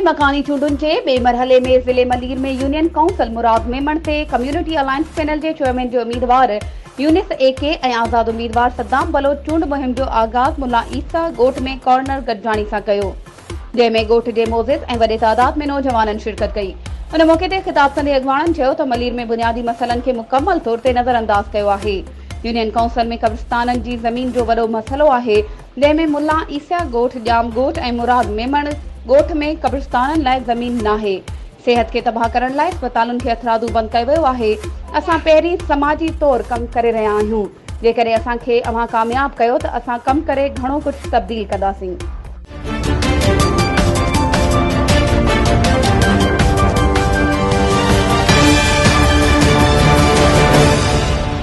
में मकानी चूंडुनि जे ॿिए मरहले में ज़िले मलीर में यूनियन काउंसिल मुराद मेमण ते कम्युनिटी अलायंस पैनल के चेयरमैन जो उम्मीदवार यूनिस एके ऐं आज़ाद उम्मीदवार सद्दाम बलोच चूंड मुहिम जो आगाज़ मुल्ला ईसा ॻोठ में कॉर्नर गॾिजाणी सां कयो, जंहिंमें ॻोठ जे मोज़िज़ ऐं वॾे तादाद में नौजवाननि शिरकत कई। उन मौक़े ते ख़िताब कंदे अॻवाननि चयो त मलीर में बुनियादी मसइलनि खे मुकमल तौर ते नज़रअंदाज कयो आहे। यूनियन काउंसिल में कब्रिस्ताननि जी ज़मीन जो वॾो मसइलो आहे, जंहिंमें मुल्ला ईसा ॻोठ, जाम ॻोठ ऐं मुराद मेमण ॻोठ में कब्रिस्ताननि लाइ ज़मीन नाहे। सेहत खे तबाह करण लाइ अस्पतालुनि खे हथरादू बंदि कयो वियो आहे। असां पहिरीं समाजी तौर कमु करे रहिया आहियूं। जेकॾहिं असांखे अव्हां कामयाब कयो त असां कमु करे घणो कुझु तब्दील कंदासीं।